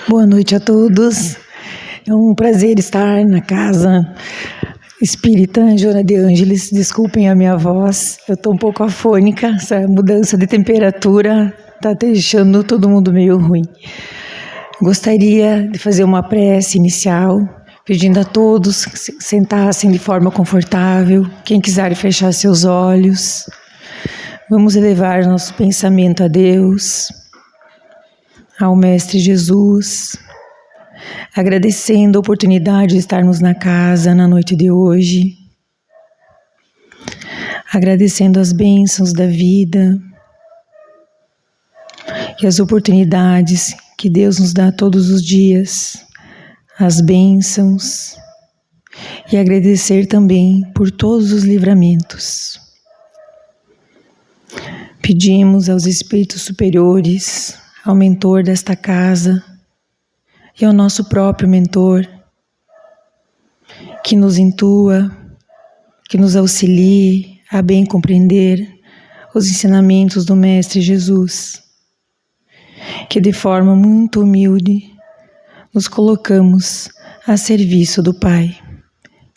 Boa noite a todos. É um prazer estar na casa espírita Joana de Ângeles. Desculpem a minha voz, eu estou um pouco afônica. Essa mudança de temperatura está deixando todo mundo meio ruim. Gostaria de fazer uma prece inicial, pedindo a todos que se sentassem de forma confortável. Quem quiser fechar seus olhos. Vamos elevar nosso pensamento a Deus, ao Mestre Jesus, agradecendo a oportunidade de estarmos na casa na noite de hoje, agradecendo as bênçãos da vida e as oportunidades que Deus nos dá todos os dias, as bênçãos, e agradecer também por todos os livramentos. Pedimos aos espíritos superiores, ao mentor desta casa e ao nosso próprio mentor, que nos intua, que nos auxilie a bem compreender os ensinamentos do Mestre Jesus, que de forma muito humilde nos colocamos a serviço do Pai.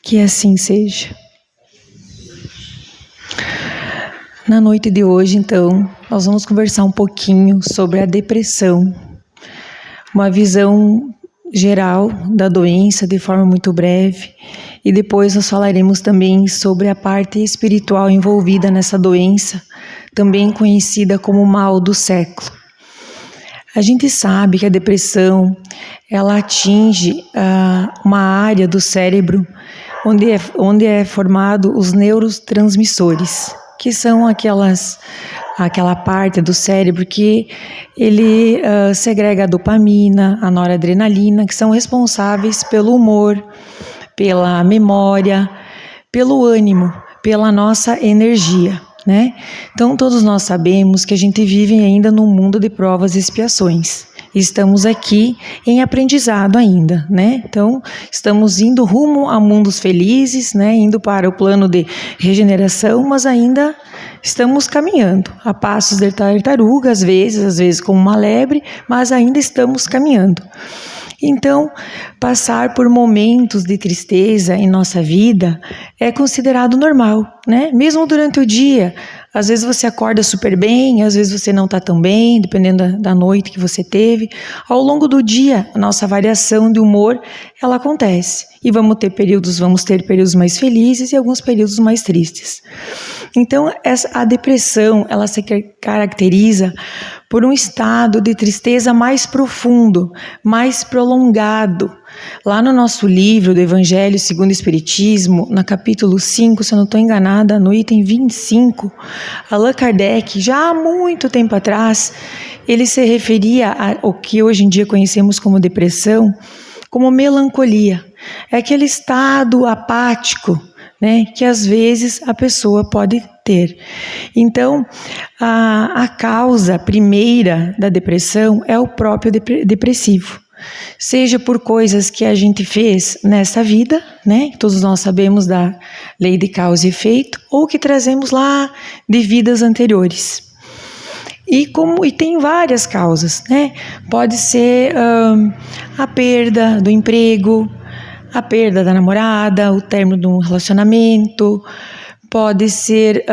Que assim seja. Na noite de hoje, então, nós vamos conversar um pouquinho sobre a depressão, uma visão geral da doença de forma muito breve, e depois nós falaremos também sobre a parte espiritual envolvida nessa doença, também conhecida como mal do século. A gente sabe que a depressão, ela atinge uma área do cérebro onde é formado os neurotransmissores, que são aquela parte do cérebro que ele segrega a dopamina, a noradrenalina, que são responsáveis pelo humor, pela memória, pelo ânimo, pela nossa energia, né? Então todos nós sabemos que a gente vive ainda num mundo de provas e expiações. Estamos aqui em aprendizado ainda, né? Então, estamos indo rumo a mundos felizes, né? Indo para o plano de regeneração, mas ainda estamos caminhando a passos de tartaruga, às vezes como uma lebre, mas ainda estamos caminhando. Então, passar por momentos de tristeza em nossa vida é considerado normal, né? Mesmo durante o dia. Às vezes você acorda super bem, às vezes você não está tão bem, dependendo da noite que você teve. Ao longo do dia, a nossa variação de humor, ela acontece. E vamos ter períodos mais felizes e alguns períodos mais tristes. Então, a depressão, ela se caracteriza por um estado de tristeza mais profundo, mais prolongado. Lá no nosso livro do Evangelho segundo o Espiritismo, no capítulo 5, se eu não estou enganada, no item 25, Allan Kardec, já há muito tempo atrás, ele se referia ao que hoje em dia conhecemos como depressão, como melancolia. É aquele estado apático, né, que às vezes a pessoa pode ter. Então, a causa primeira da depressão é o próprio depressivo. Seja por coisas que a gente fez nessa vida, né? Todos nós sabemos da lei de causa e efeito, ou que trazemos lá de vidas anteriores. E tem várias causas, né? Pode ser a perda do emprego, a perda da namorada, o término de um relacionamento, pode ser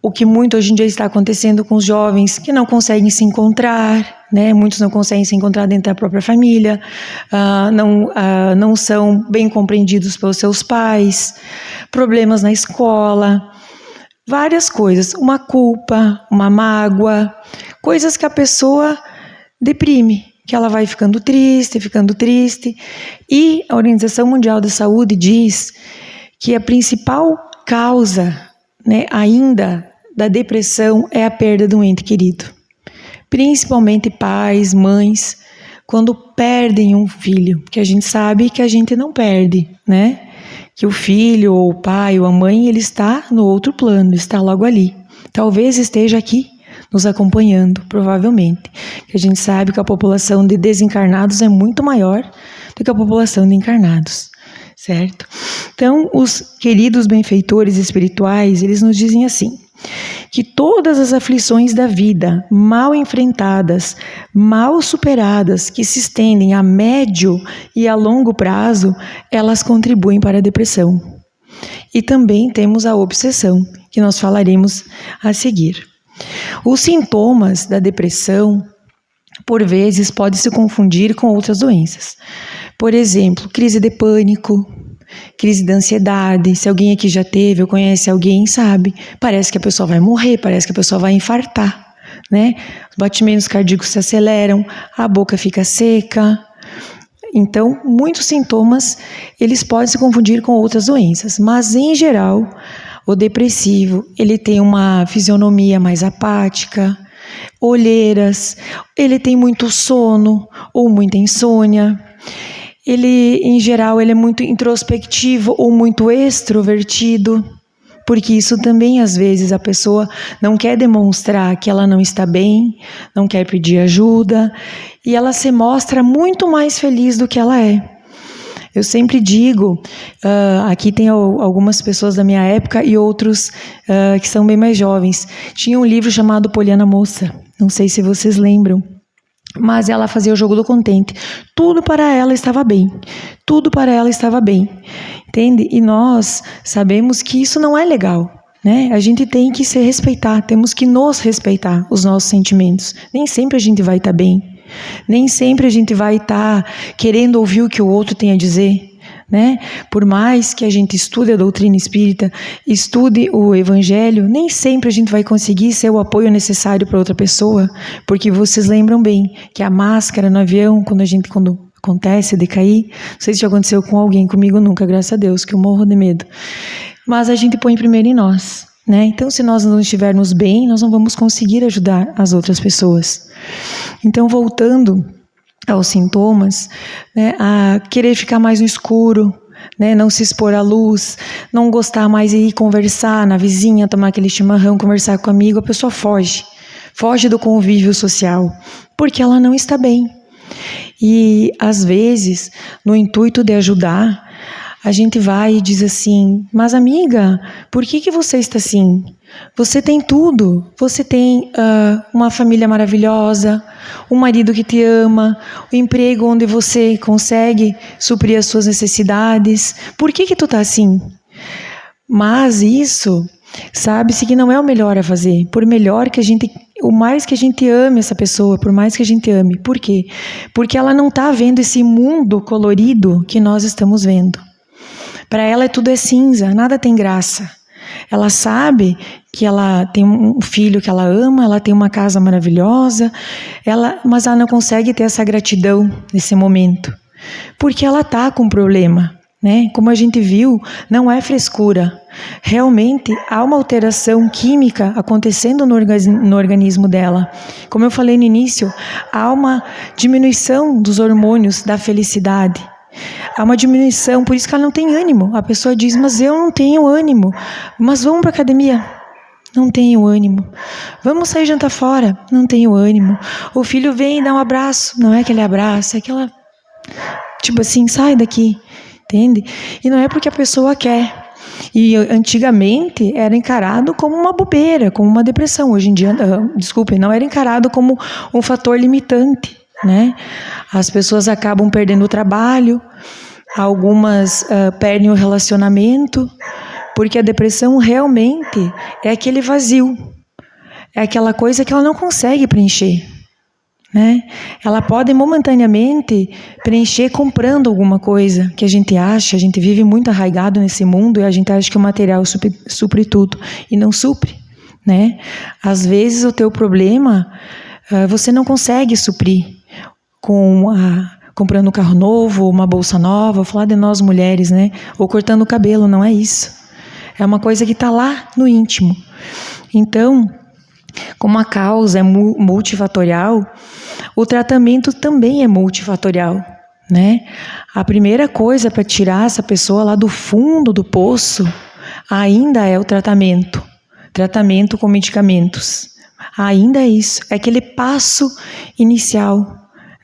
o que muito hoje em dia está acontecendo com os jovens que não conseguem se encontrar, né? Muitos não conseguem se encontrar dentro da própria família, não são bem compreendidos pelos seus pais, problemas na escola, várias coisas, uma culpa, uma mágoa, coisas que a pessoa deprime, que ela vai ficando triste, e a Organização Mundial da Saúde diz que a principal causa, né, ainda da depressão é a perda de um ente querido. Principalmente pais, mães, quando perdem um filho, porque a gente sabe que a gente não perde, né? Que o filho, ou o pai, ou a mãe, ele está no outro plano, está logo ali. Talvez esteja aqui, nos acompanhando, provavelmente. Que a gente sabe que a população de desencarnados é muito maior do que a população de encarnados, certo? Então, os queridos benfeitores espirituais, eles nos dizem assim, que todas as aflições da vida, mal enfrentadas, mal superadas, que se estendem a médio e a longo prazo, elas contribuem para a depressão. E também temos a obsessão, que nós falaremos a seguir. Os sintomas da depressão, por vezes, podem se confundir com outras doenças. Por exemplo, crise de pânico, crise de ansiedade. Se alguém aqui já teve ou conhece alguém, sabe, parece que a pessoa vai morrer, parece que a pessoa vai infartar, né? Os batimentos cardíacos se aceleram, a boca fica seca. Então, muitos sintomas, eles podem se confundir com outras doenças, mas em geral, o depressivo, ele tem uma fisionomia mais apática, olheiras, ele tem muito sono ou muita insônia. Ele, em geral, ele é muito introspectivo ou muito extrovertido, porque isso também, às vezes, a pessoa não quer demonstrar que ela não está bem, não quer pedir ajuda, e ela se mostra muito mais feliz do que ela é. Eu sempre digo, aqui tem algumas pessoas da minha época e outros que são bem mais jovens. Tinha um livro chamado Poliana Moça, não sei se vocês lembram. Mas ela fazia o jogo do contente. Tudo para ela estava bem. Tudo para ela estava bem. Entende? E nós sabemos que isso não é legal, né? A gente tem que se respeitar. Temos que nos respeitar, os nossos sentimentos. Nem sempre a gente vai estar bem. Nem sempre a gente vai estar querendo ouvir o que o outro tem a dizer, né? Por mais que a gente estude a doutrina espírita, estude o evangelho, nem sempre a gente vai conseguir ser o apoio necessário para outra pessoa, porque vocês lembram bem que a máscara no avião, quando acontece de cair, não sei se já aconteceu com alguém, comigo nunca, graças a Deus, que eu morro de medo, mas a gente põe primeiro em nós, né? Então, se nós não estivermos bem, nós não vamos conseguir ajudar as outras pessoas. Então, voltando aos sintomas, né, a querer ficar mais no escuro, né, não se expor à luz, não gostar mais de ir conversar na vizinha, tomar aquele chimarrão, conversar com o amigo, a pessoa foge do convívio social, porque ela não está bem. E, às vezes, no intuito de ajudar, a gente vai e diz assim, mas amiga, por que você está assim? Você tem tudo, você tem uma família maravilhosa, um marido que te ama, um emprego onde você consegue suprir as suas necessidades, por que tu tá assim? Mas isso, sabe-se que não é o melhor a fazer, o mais que a gente ame essa pessoa, por mais que a gente ame, por quê? Porque ela não está vendo esse mundo colorido que nós estamos vendo. Para ela tudo é cinza, nada tem graça. Ela sabe que ela tem um filho que ela ama, ela tem uma casa maravilhosa, mas ela não consegue ter essa gratidão nesse momento, porque ela está com um problema, né? Como a gente viu, não é frescura. Realmente há uma alteração química acontecendo no organismo dela. Como eu falei no início, há uma diminuição dos hormônios da felicidade. Há uma diminuição, por isso que ela não tem ânimo. A pessoa diz, mas eu não tenho ânimo. Mas vamos para a academia? Não tenho ânimo. Vamos sair jantar fora? Não tenho ânimo. O filho vem e dá um abraço. Não é aquele abraço, é aquela... Tipo assim, sai daqui. Entende? E não é porque a pessoa quer. E antigamente era encarado como uma bobeira, como uma depressão. Hoje em dia, não era encarado como um fator limitante, né? As pessoas acabam perdendo o trabalho, algumas perdem o relacionamento, porque a depressão realmente é aquele vazio, é aquela coisa que ela não consegue preencher, né? Ela pode momentaneamente preencher comprando alguma coisa que a gente vive muito arraigado nesse mundo e a gente acha que o material supre tudo, e não supre, né? Às vezes o teu problema você não consegue suprir comprando um carro novo, uma bolsa nova, vou falar de nós mulheres, né? Ou cortando o cabelo, não é isso. É uma coisa que está lá no íntimo. Então, como a causa é multifatorial, o tratamento também é multifatorial, né? A primeira coisa para tirar essa pessoa lá do fundo do poço ainda é o tratamento com medicamentos. Ainda é isso, é aquele passo inicial,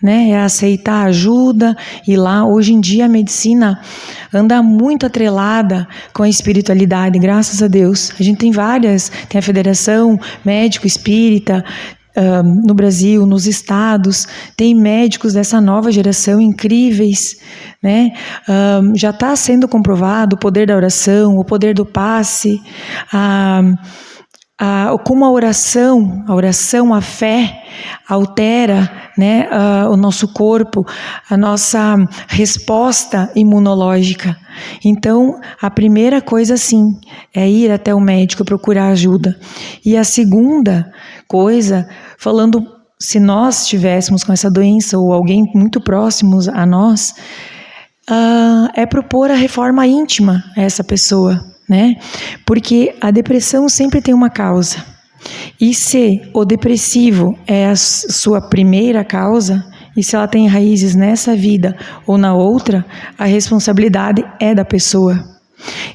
né? É aceitar ajuda. E lá, hoje em dia, a medicina anda muito atrelada com a espiritualidade, graças a Deus. A gente tem várias, tem a Federação Médico Espírita, no Brasil, nos estados, tem médicos dessa nova geração incríveis, né? Já está sendo comprovado o poder da oração, o poder do passe, como a oração, a fé altera, né, o nosso corpo, a nossa resposta imunológica. Então, a primeira coisa, sim, é ir até o médico, procurar ajuda. E a segunda coisa, falando, se nós estivéssemos com essa doença ou alguém muito próximo a nós, é propor a reforma íntima a essa pessoa, né? Porque a depressão sempre tem uma causa. E se o depressivo é a sua primeira causa, e se ela tem raízes nessa vida ou na outra, a responsabilidade é da pessoa.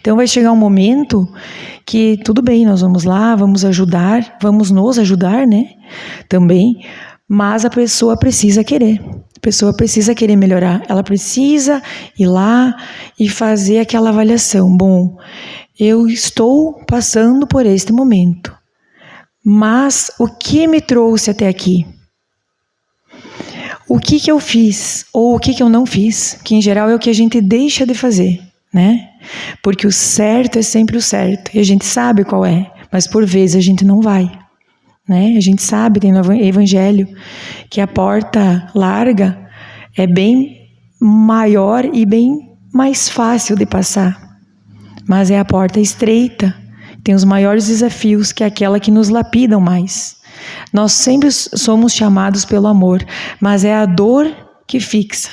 Então vai chegar um momento que tudo bem, nós vamos lá, vamos ajudar, vamos nos ajudar, né? Também, mas a pessoa precisa querer. A pessoa precisa querer melhorar. Ela precisa ir lá e fazer aquela avaliação. Bom, eu estou passando por este momento, mas o que me trouxe até aqui? O que eu fiz ou o que eu não fiz? Que em geral é o que a gente deixa de fazer, né? Porque o certo é sempre o certo e a gente sabe qual é, mas por vezes a gente não vai, né? A gente sabe, tem no Evangelho, que a porta larga é bem maior e bem mais fácil de passar. Mas é a porta estreita, tem os maiores desafios, que é aquela que nos lapidam mais. Nós sempre somos chamados pelo amor, mas é a dor que fixa.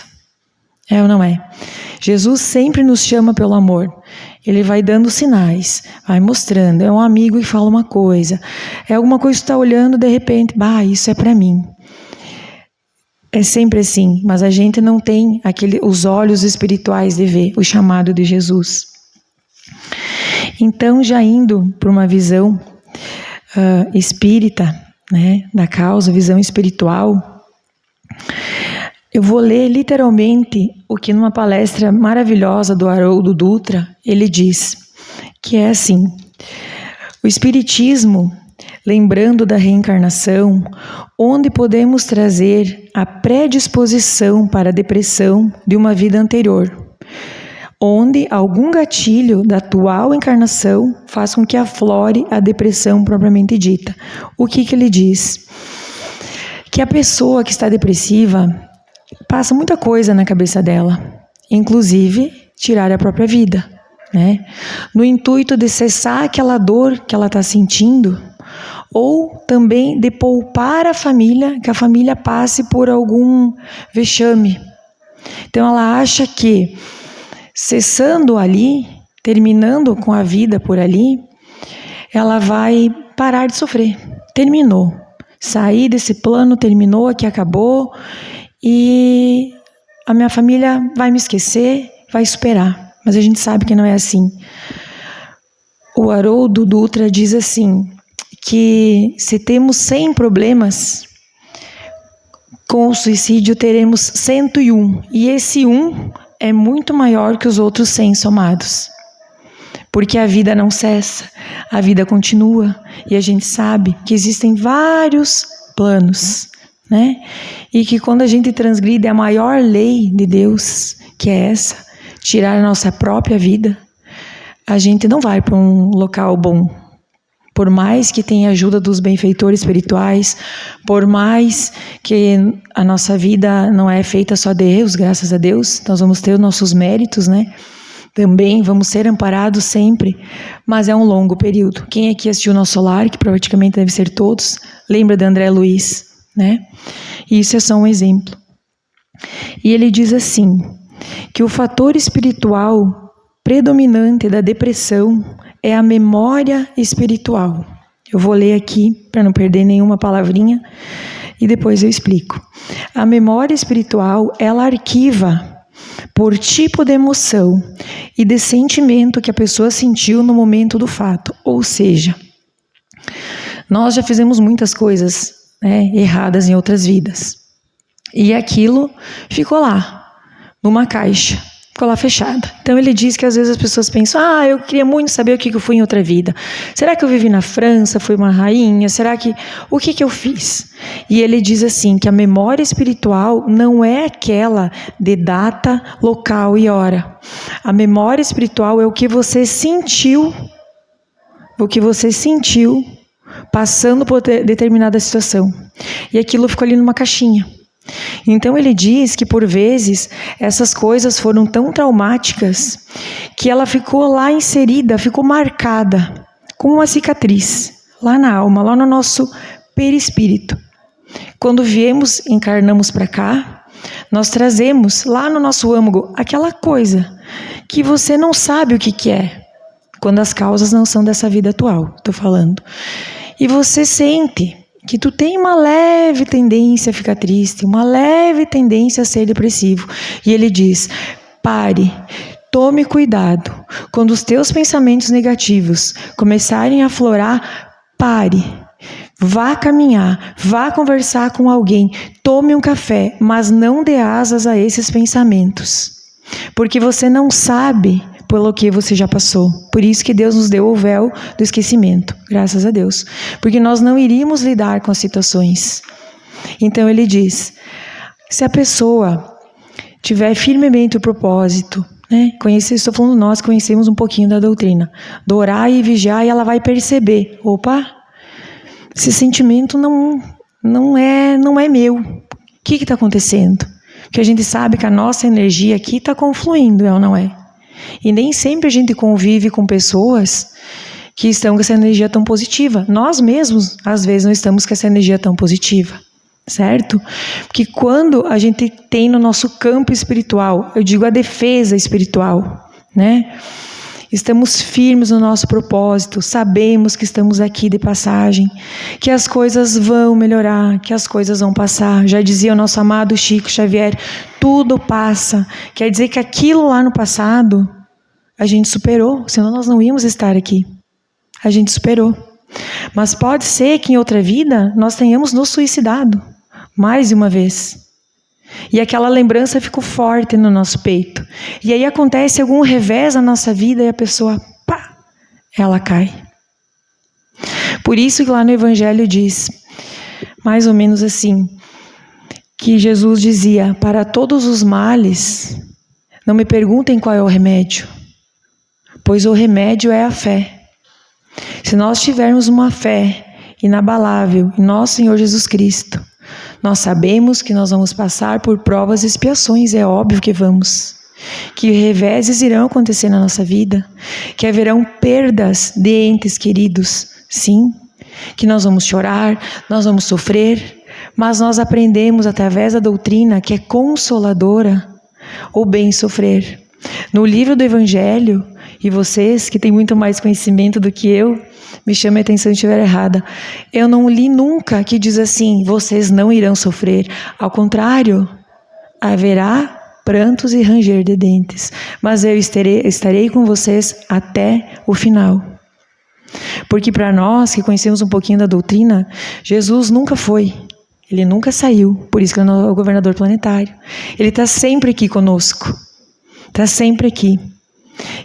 É ou não é? Jesus sempre nos chama pelo amor. Ele vai dando sinais, vai mostrando. É um amigo e fala uma coisa. É alguma coisa que está olhando, de repente, isso é para mim. É sempre assim, mas a gente não tem os olhos espirituais de ver o chamado de Jesus. Então, já indo para uma visão espírita, né, da causa, visão espiritual, eu vou ler literalmente o que numa palestra maravilhosa do Haroldo Dutra, ele diz, que é assim: o Espiritismo, lembrando da reencarnação, onde podemos trazer a predisposição para a depressão de uma vida anterior, onde algum gatilho da atual encarnação faz com que aflore a depressão propriamente dita. O que ele diz? Que a pessoa que está depressiva passa muita coisa na cabeça dela, inclusive tirar a própria vida, né? No intuito de cessar aquela dor que ela está sentindo, ou também de poupar a família, que a família passe por algum vexame. Então ela acha que cessando ali, terminando com a vida por ali, ela vai parar de sofrer. Terminou. Saí desse plano, terminou, aqui acabou, e a minha família vai me esquecer, vai superar. Mas a gente sabe que não é assim. O Haroldo Dutra diz assim, que se temos 100 problemas, com o suicídio teremos 101. E esse 1 é muito maior que os outros 100 somados. Porque a vida não cessa, a vida continua. E a gente sabe que existem vários planos, né? E que quando a gente transgride a maior lei de Deus, que é essa, tirar a nossa própria vida, a gente não vai para um local bom. Por mais que tenha ajuda dos benfeitores espirituais, por mais que a nossa vida não é feita só de erros, graças a Deus, nós vamos ter os nossos méritos, né? Também vamos ser amparados sempre, mas é um longo período. Quem aqui assistiu o Nosso Lar, que praticamente deve ser todos, lembra de André Luiz, né? E isso é só um exemplo. E ele diz assim, que o fator espiritual predominante da depressão é a memória espiritual. Eu vou ler aqui para não perder nenhuma palavrinha e depois eu explico. A memória espiritual, ela arquiva por tipo de emoção e de sentimento que a pessoa sentiu no momento do fato. Ou seja, nós já fizemos muitas coisas, né, erradas em outras vidas. E aquilo ficou lá, numa caixa, ficou lá fechada. Então ele diz que às vezes as pessoas pensam, eu queria muito saber o que eu fui em outra vida. Será que eu vivi na França, fui uma rainha? O que eu fiz? E ele diz assim, que a memória espiritual não é aquela de data, local e hora. A memória espiritual é o que você sentiu passando por determinada situação. E aquilo ficou ali numa caixinha. Então ele diz que por vezes essas coisas foram tão traumáticas que ela ficou lá inserida, ficou marcada com uma cicatriz lá na alma, lá no nosso perispírito. Quando encarnamos para cá, nós trazemos lá no nosso âmago aquela coisa que você não sabe o que é, quando as causas não são dessa vida atual, estou falando. E você sente que tu tem uma leve tendência a ficar triste, uma leve tendência a ser depressivo. E ele diz, pare, tome cuidado. Quando os teus pensamentos negativos começarem a aflorar, pare. Vá caminhar, vá conversar com alguém, tome um café, mas não dê asas a esses pensamentos. Porque você não sabe pelo que você já passou. Por isso que Deus nos deu o véu do esquecimento, graças a Deus. Porque nós não iríamos lidar com as situações. Então ele diz, se a pessoa tiver firmemente o propósito, estou falando nós, conhecemos um pouquinho da doutrina, do orar e vigiar, e ela vai perceber, esse sentimento não é meu. O que está acontecendo? Porque a gente sabe que a nossa energia aqui está confluindo, ou não é? E nem sempre a gente convive com pessoas que estão com essa energia tão positiva. Nós mesmos, às vezes, não estamos com essa energia tão positiva, certo? Porque quando a gente tem no nosso campo espiritual, eu digo a defesa espiritual, estamos firmes no nosso propósito, sabemos que estamos aqui de passagem, que as coisas vão melhorar, que as coisas vão passar. Já dizia o nosso amado Chico Xavier, tudo passa. Quer dizer que aquilo lá no passado, a gente superou, senão nós não íamos estar aqui. A gente superou. Mas pode ser que em outra vida nós tenhamos nos suicidado, mais de uma vez. E aquela lembrança ficou forte no nosso peito. E aí acontece algum revés na nossa vida e a pessoa, ela cai. Por isso que lá no Evangelho diz, mais ou menos assim, que Jesus dizia, para todos os males, não me perguntem qual é o remédio, pois o remédio é a fé. Se nós tivermos uma fé inabalável em nosso Senhor Jesus Cristo, nós sabemos que nós vamos passar por provas e expiações, é óbvio que vamos. Que reveses irão acontecer na nossa vida, que haverão perdas de entes queridos, sim. Que nós vamos chorar, nós vamos sofrer, mas nós aprendemos através da doutrina que é consoladora o bem sofrer. No livro do Evangelho, e vocês que têm muito mais conhecimento do que eu, me chamem a atenção se estiver errada, eu não li nunca que diz assim, vocês não irão sofrer. Ao contrário, haverá prantos e ranger de dentes, mas eu estarei com vocês até o final. Porque para nós que conhecemos um pouquinho da doutrina, Jesus nunca foi, ele nunca saiu, por isso que ele é o governador planetário. Ele está sempre aqui conosco, está sempre aqui.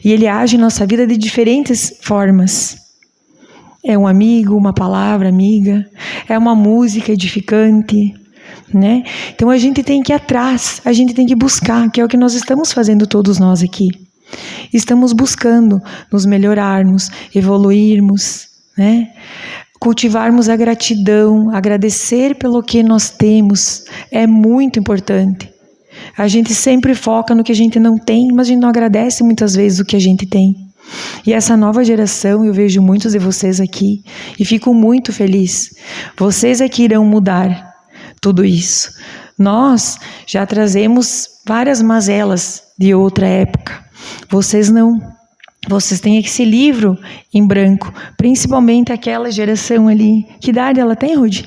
E ele age em nossa vida de diferentes formas. É um amigo, uma palavra amiga, é uma música edificante, Então a gente tem que ir atrás, a gente tem que buscar, que é o que nós estamos fazendo todos nós aqui. Estamos buscando nos melhorarmos, evoluirmos, cultivarmos a gratidão, agradecer pelo que nós temos, é muito importante. A gente sempre foca no que a gente não tem, mas a gente não agradece muitas vezes o que a gente tem. E essa nova geração, eu vejo muitos de vocês aqui e fico muito feliz. Vocês é que irão mudar tudo isso. Nós já trazemos várias mazelas de outra época. Vocês não. Vocês têm esse livro em branco, principalmente aquela geração ali. Que idade ela tem, Rudy?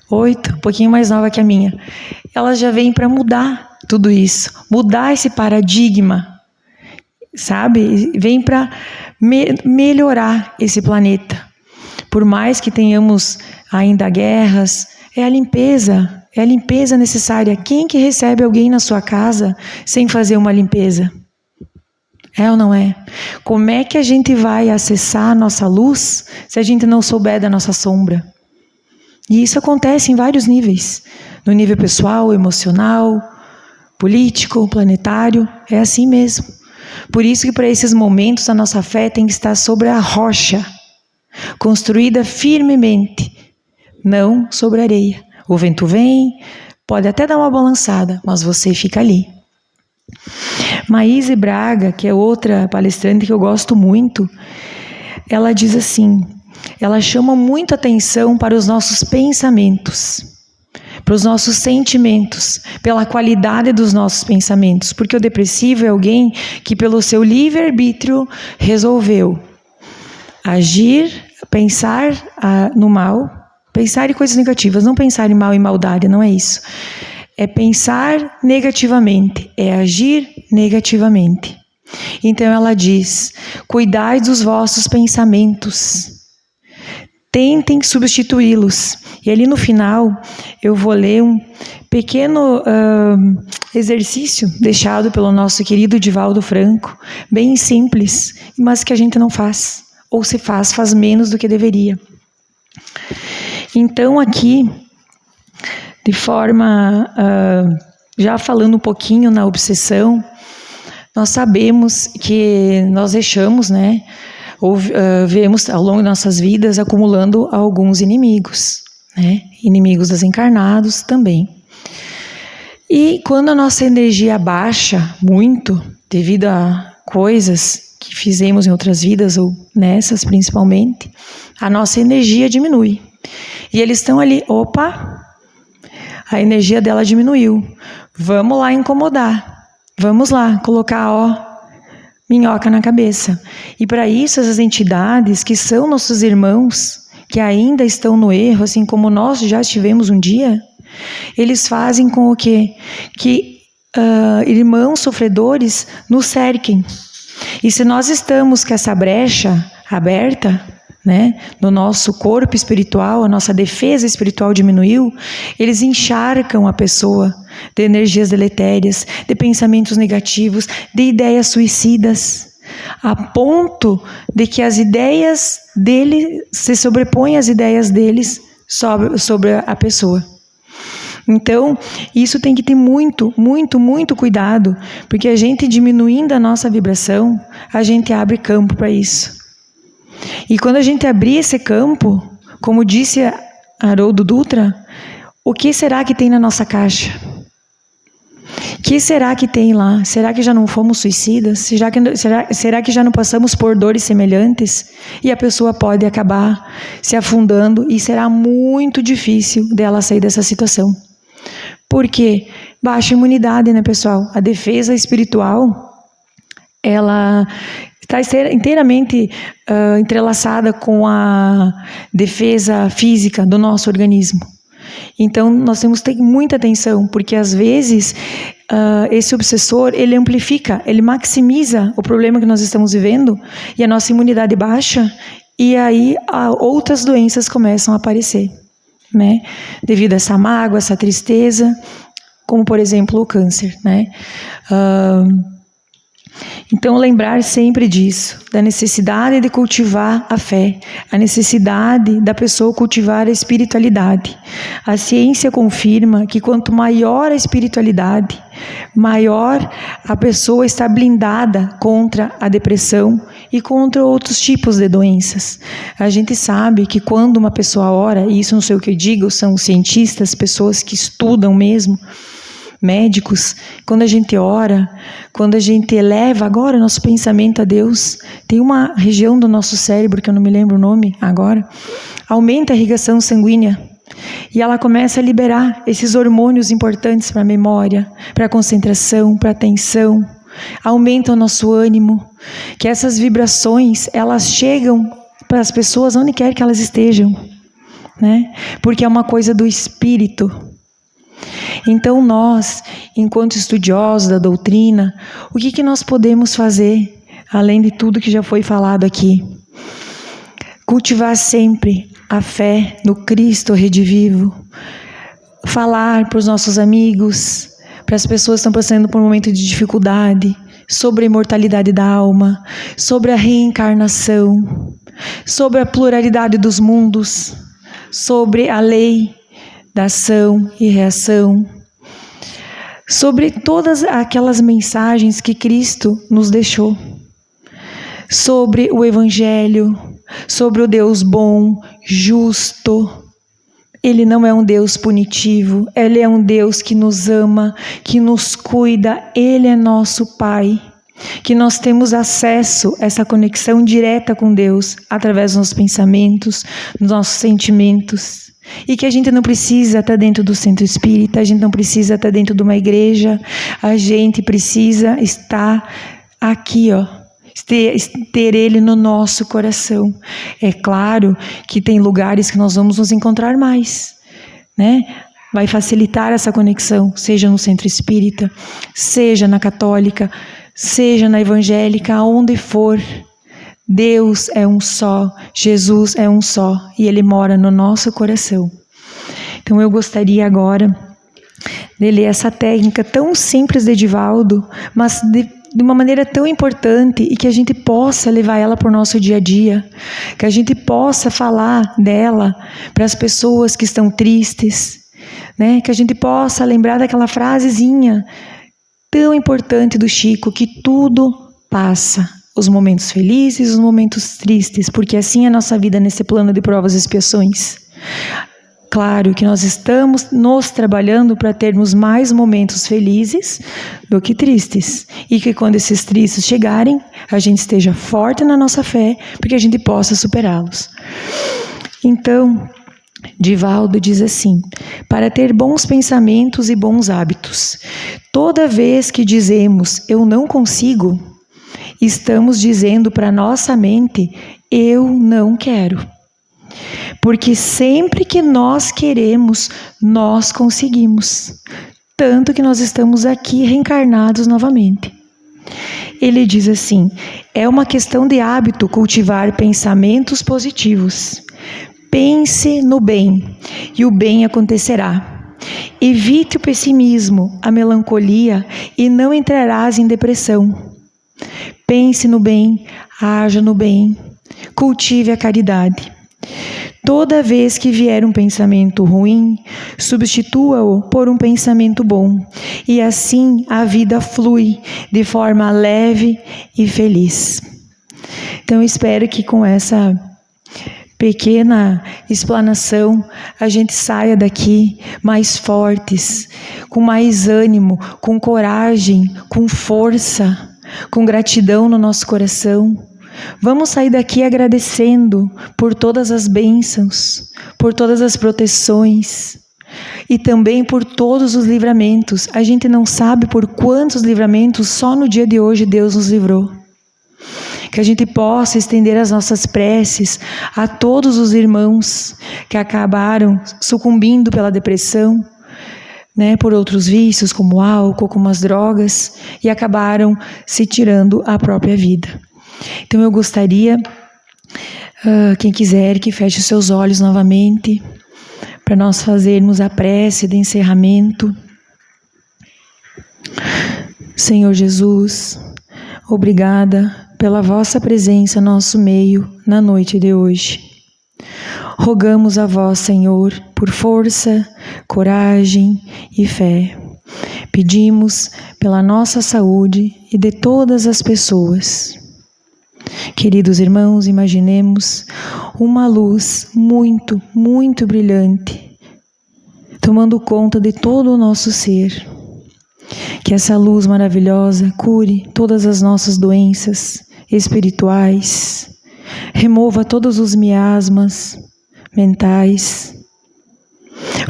8, um pouquinho mais nova que a minha. Ela já vem para mudar tudo isso, mudar esse paradigma, sabe? Vem para melhorar esse planeta. Por mais que tenhamos ainda guerras, é a limpeza, É a limpeza necessária. Quem que recebe alguém na sua casa sem fazer uma limpeza? É ou não é? Como é que a gente vai acessar a nossa luz se a gente não souber da nossa sombra? E isso acontece em vários níveis. No nível pessoal, emocional, político, planetário. É assim mesmo. Por isso que para esses momentos a nossa fé tem que estar sobre a rocha, construída firmemente, não sobre areia. O vento vem, pode até dar uma balançada, mas você fica ali. Maíse Braga, que é outra palestrante que eu gosto muito, ela diz assim, ela chama muito atenção para os nossos pensamentos, para os nossos sentimentos, pela qualidade dos nossos pensamentos, porque o depressivo é alguém que pelo seu livre-arbítrio resolveu agir, pensar no mal, pensar em coisas negativas, não pensar em mal e maldade, não é isso. É pensar negativamente, é agir negativamente. Então ela diz, cuidai dos vossos pensamentos, tentem substituí-los. E ali no final eu vou ler um pequeno exercício deixado pelo nosso querido Divaldo Franco, bem simples, mas que a gente não faz, ou se faz menos do que deveria. Então aqui, de forma, já falando um pouquinho na obsessão, nós sabemos que nós deixamos, né, ou vemos ao longo de nossas vidas acumulando alguns inimigos, né, inimigos desencarnados também. E quando a nossa energia baixa muito, devido a coisas que fizemos em outras vidas, ou nessas principalmente, a nossa energia diminui. E eles estão ali, opa, a energia dela diminuiu. Vamos lá incomodar. Vamos lá colocar, minhoca na cabeça. E para isso, essas entidades que são nossos irmãos, que ainda estão no erro, assim como nós já estivemos um dia, eles fazem com o quê? Que irmãos sofredores nos cerquem. E se nós estamos com essa brecha aberta, né, no nosso corpo espiritual, a nossa defesa espiritual diminuiu, eles encharcam a pessoa de energias deletérias, de pensamentos negativos, de ideias suicidas, a ponto de que as ideias dele se sobrepõem às ideias deles sobre a pessoa. Então, isso tem que ter muito, muito, muito cuidado, porque a gente diminuindo a nossa vibração, a gente abre campo para isso. E quando a gente abrir esse campo, como disse Haroldo Dutra, o que será que tem na nossa caixa? O que será que tem lá? Será que já não fomos suicidas? Será que já não passamos por dores semelhantes? E a pessoa pode acabar se afundando e será muito difícil dela sair dessa situação. Por quê? Baixa imunidade, né, pessoal? A defesa espiritual, ela está inteiramente entrelaçada com a defesa física do nosso organismo. Então, nós temos que ter muita atenção, porque às vezes esse obsessor, ele amplifica, ele maximiza o problema que nós estamos vivendo e a nossa imunidade baixa, e aí outras doenças começam a aparecer, né? Devido a essa mágoa, essa tristeza, como por exemplo o câncer, né? Então, lembrar sempre disso, da necessidade de cultivar a fé, a necessidade da pessoa cultivar a espiritualidade. A ciência confirma que quanto maior a espiritualidade, maior a pessoa está blindada contra a depressão e contra outros tipos de doenças. A gente sabe que quando uma pessoa ora, e isso não sei o que eu digo, são cientistas, pessoas que estudam mesmo, médicos, quando a gente ora, quando a gente eleva agora nosso pensamento a Deus, tem uma região do nosso cérebro, que eu não me lembro o nome agora, aumenta a irrigação sanguínea e ela começa a liberar esses hormônios importantes para a memória, para a concentração, para a atenção, aumenta o nosso ânimo, que essas vibrações, elas chegam para as pessoas onde quer que elas estejam, né? Porque é uma coisa do espírito. Então nós, enquanto estudiosos da doutrina, o que nós podemos fazer, além de tudo que já foi falado aqui? Cultivar sempre a fé no Cristo redivivo, falar para os nossos amigos, para as pessoas que estão passando por um momento de dificuldade, sobre a imortalidade da alma, sobre a reencarnação, sobre a pluralidade dos mundos, sobre a lei da ação e reação, sobre todas aquelas mensagens que Cristo nos deixou, sobre o Evangelho, sobre o Deus bom, justo. Ele não é um Deus punitivo, Ele é um Deus que nos ama, que nos cuida, Ele é nosso Pai, que nós temos acesso a essa conexão direta com Deus, através dos nossos pensamentos, dos nossos sentimentos, e que a gente não precisa estar dentro do centro espírita, a gente não precisa estar dentro de uma igreja, a gente precisa estar aqui, ter Ele no nosso coração. É claro que tem lugares que nós vamos nos encontrar mais, né? Vai facilitar essa conexão, seja no centro espírita, seja na católica, seja na evangélica, aonde for. Deus é um só, Jesus é um só, e Ele mora no nosso coração. Então eu gostaria agora de ler essa técnica tão simples de Edivaldo, mas de uma maneira tão importante, e que a gente possa levar ela para o nosso dia a dia, que a gente possa falar dela para as pessoas que estão tristes, né? Que a gente possa lembrar daquela frasezinha tão importante do Chico, que tudo passa, os momentos felizes, os momentos tristes, porque assim é a nossa vida nesse plano de provas e expiações. Claro que nós estamos nos trabalhando para termos mais momentos felizes do que tristes. E que quando esses tristes chegarem, a gente esteja forte na nossa fé, porque a gente possa superá-los. Então, Divaldo diz assim: para ter bons pensamentos e bons hábitos, toda vez que dizemos eu não consigo, estamos dizendo para nossa mente eu não quero. Porque sempre que nós queremos, nós conseguimos. Tanto que nós estamos aqui reencarnados novamente. Ele diz assim: é uma questão de hábito cultivar pensamentos positivos. Pense no bem, e o bem acontecerá. Evite o pessimismo, a melancolia, e não entrarás em depressão. Pense no bem, haja no bem, cultive a caridade. Toda vez que vier um pensamento ruim, substitua-o por um pensamento bom, e assim a vida flui de forma leve e feliz. Então, espero que com essa pequena explanação a gente saia daqui mais fortes, com mais ânimo, com coragem, com força, com gratidão no nosso coração. Vamos sair daqui agradecendo por todas as bênçãos, por todas as proteções e também por todos os livramentos. A gente não sabe por quantos livramentos só no dia de hoje Deus nos livrou. Que a gente possa estender as nossas preces a todos os irmãos que acabaram sucumbindo pela depressão, né, por outros vícios como álcool, como as drogas, e acabaram se tirando a própria vida. Então eu gostaria, quem quiser, que feche os seus olhos novamente, para nós fazermos a prece de encerramento. Senhor Jesus, obrigada pela vossa presença no nosso meio na noite de hoje. Rogamos a vós, Senhor, por força, coragem e fé. Pedimos pela nossa saúde e de todas as pessoas. Queridos irmãos, imaginemos uma luz muito, muito brilhante, tomando conta de todo o nosso ser. Que essa luz maravilhosa cure todas as nossas doenças espirituais, remova todos os miasmas mentais,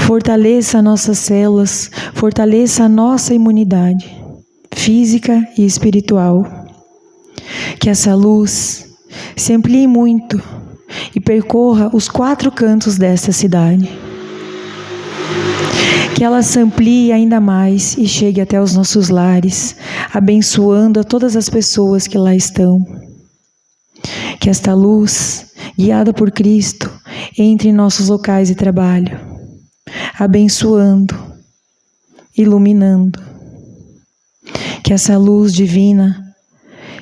fortaleça nossas células, fortaleça a nossa imunidade física e espiritual. Que essa luz se amplie muito e percorra os 4 cantos desta cidade. Que ela se amplie ainda mais e chegue até os nossos lares, abençoando a todas as pessoas que lá estão. Que esta luz, guiada por Cristo, entre em nossos locais de trabalho. abençoando, iluminando. Que essa luz divina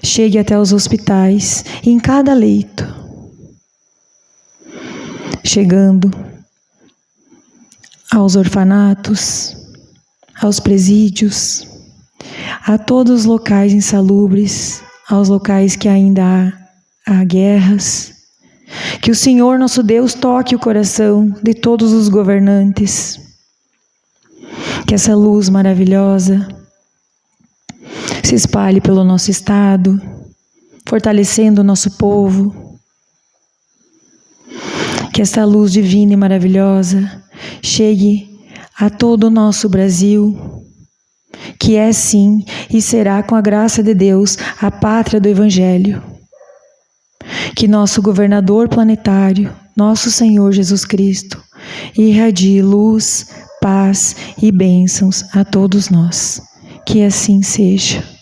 chegue até os hospitais, em cada leito, chegando aos orfanatos, aos presídios, a todos os locais insalubres, aos locais que ainda há guerras. Que o Senhor nosso Deus toque o coração de todos os governantes. Que essa luz maravilhosa se espalhe pelo nosso estado, fortalecendo o nosso povo. Que essa luz divina e maravilhosa chegue a todo o nosso Brasil, que é sim e será, com a graça de Deus, a pátria do Evangelho. Que nosso governador planetário, nosso Senhor Jesus Cristo, irradie luz, paz e bênçãos a todos nós. Que assim seja.